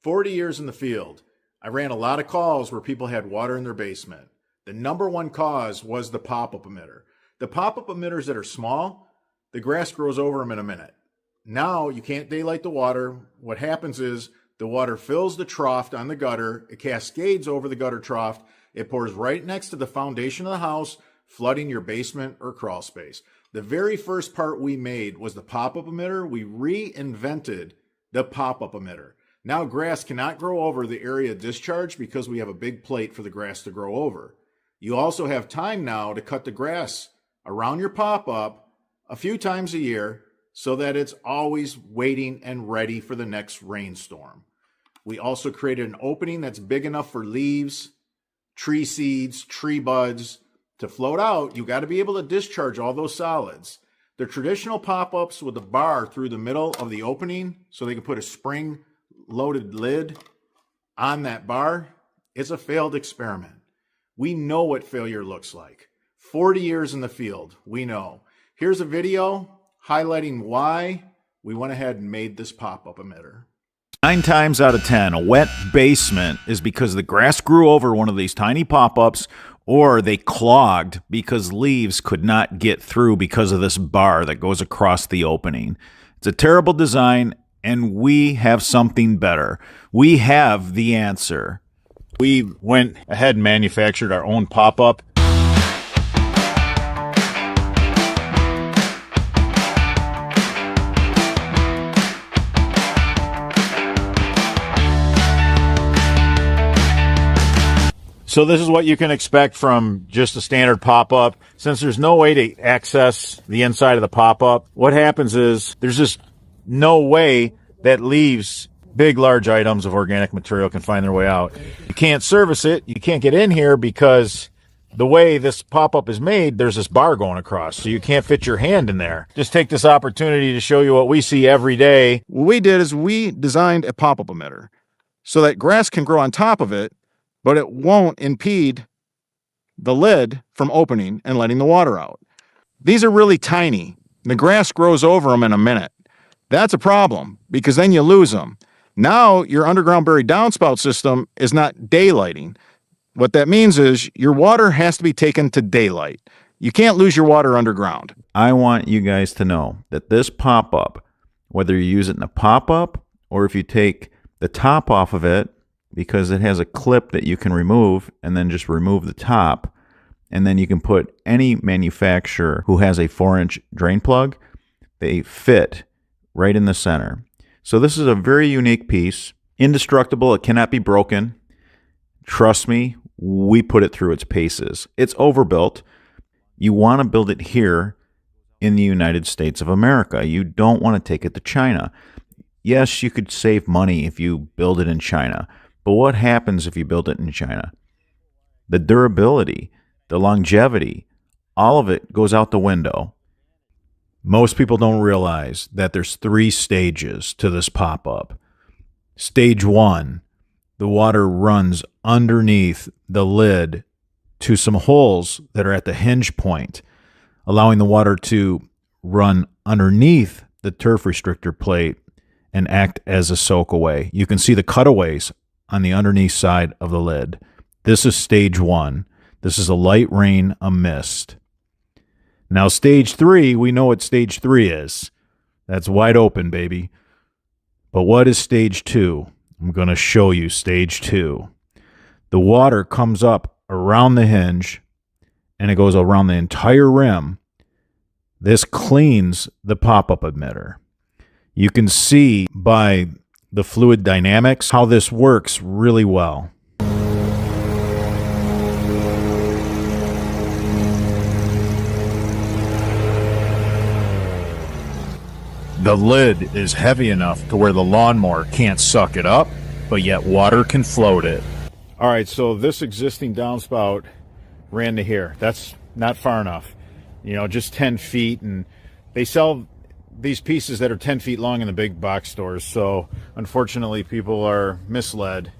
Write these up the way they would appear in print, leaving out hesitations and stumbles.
40 years in the field. I ran a lot of calls where people had water in their basement. The number one cause was the pop-up emitter. The pop-up emitters that are small, the grass grows over them in a minute. Now you can't daylight the water. What happens is the water fills the trough on the gutter. It cascades over the gutter trough. It pours right next to the foundation of the house, flooding your basement or crawl space. The very first part we made was the pop-up emitter. We reinvented the pop-up emitter. Now grass cannot grow over the area of discharge because we have a big plate for the grass to grow over. You also have time now to cut the grass around your pop-up a few times a year so that it's always waiting and ready for the next rainstorm. We also created an opening that's big enough for leaves, tree seeds, tree buds to float out. You got to be able to discharge all those solids. The traditional pop-ups with a bar through the middle of the opening so they can put a spring-loaded lid on that bar, it's a failed experiment. We know what failure looks like. 40 years in the field, we know. Here's a video highlighting why we went ahead and made this pop-up emitter. 9 times out of 10, a wet basement is because the grass grew over one of these tiny pop-ups, or they clogged because leaves could not get through because of this bar that goes across the opening. It's a terrible design, and we have something better. We have the answer. We went ahead and manufactured our own pop-up. So this is what you can expect from just a standard pop-up. Since there's no way to access the inside of the pop-up, what happens is there's just no way that leaves, big, large items of organic material can find their way out. You can't service it. You can't get in here because the way this pop-up is made, there's this bar going across, so you can't fit your hand in there. Just take this opportunity to show you what we see every day. What we did is we designed a pop-up emitter so that grass can grow on top of it, but it won't impede the lid from opening and letting the water out. These are really tiny. The grass grows over them in a minute. That's a problem because then you lose them. Now your underground buried downspout system is not daylighting. What that means is your water has to be taken to daylight. You can't lose your water underground. I want you guys to know that this pop-up, whether you use it in a pop-up or if you take the top off of it, because it has a clip that you can remove and then just remove the top, and then you can put any manufacturer who has a 4-inch drain plug, they fit right in the center. So this is a very unique piece, indestructible. It cannot be broken. Trust me, we put it through its paces. It's overbuilt. You want to build it here in the United States of America. You don't want to take it to China. Yes, you could save money if you build it in China. But what happens if you build it in China? The durability, the longevity, all of it goes out the window. Most people don't realize that there's 3 stages to this pop-up. Stage 1, the water runs underneath the lid to some holes that are at the hinge point, allowing the water to run underneath the turf restrictor plate and act as a soak away. You can see the cutaways on the underneath side of the lid. This is stage 1. This is a light rain, a mist. Now stage 3, we know what stage 3 is. That's wide open, baby. But what is stage 2? I'm going to show you stage 2. The water comes up around the hinge and it goes around the entire rim. This cleans the pop-up emitter. You can see by the fluid dynamics how this works really well. The lid is heavy enough to where the lawnmower can't suck it up, but yet water can float it. All right, so this existing downspout ran to here. That's not far enough, just 10 feet, and they sell these pieces that are 10 feet long in the big box stores. So unfortunately, people are misled.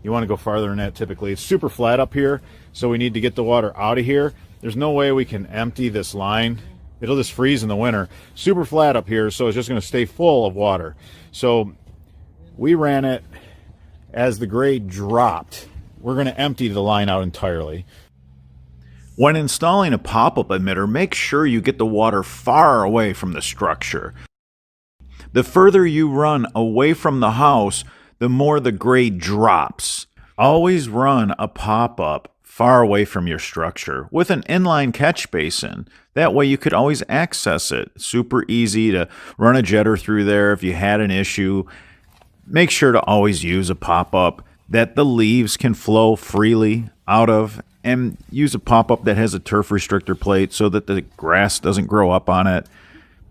You want to go farther than that typically. It's super flat up here, so we need to get the water out of here. There's no way we can empty this line. It'll just freeze in the winter. Super flat up here, so it's just going to stay full of water. So we ran it as the grade dropped. We're going to empty the line out entirely. When installing a pop-up emitter, make sure you get the water far away from the structure. The further you run away from the house, the more the grade drops. Always run a pop-up far away from your structure with an inline catch basin. That way you could always access it. Super easy to run a jetter through there if you had an issue. Make sure to always use a pop-up that the leaves can flow freely out of, and use a pop-up that has a turf restrictor plate so that the grass doesn't grow up on it.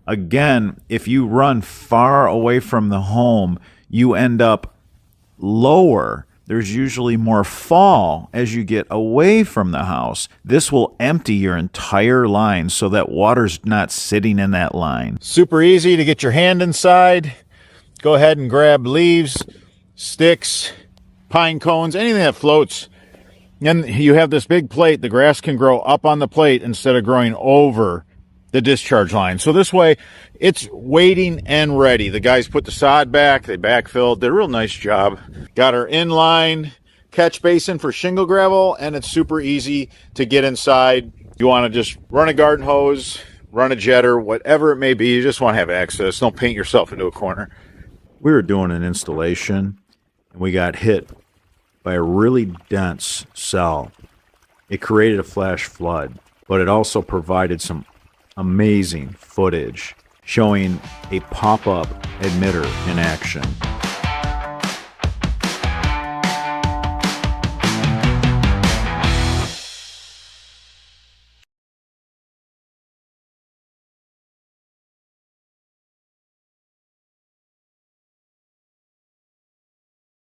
Again, if you run far away from the home, you end up lower. There's usually more fall as you get away from the house. This will empty your entire line so that water's not sitting in that line. Super easy to get your hand inside. Go ahead and grab leaves, sticks, pine cones, anything that floats. And you have this big plate. The grass can grow up on the plate instead of growing over the discharge line. So this way, it's waiting and ready. The guys put the sod back, they backfilled, did a real nice job. Got our inline catch basin for shingle gravel, and it's super easy to get inside. You want to just run a garden hose, run a jetter, whatever it may be. You just want to have access. Don't paint yourself into a corner. We were doing an installation, and we got hit by a really dense cell. It created a flash flood, but it also provided some amazing footage showing a pop-up emitter in action.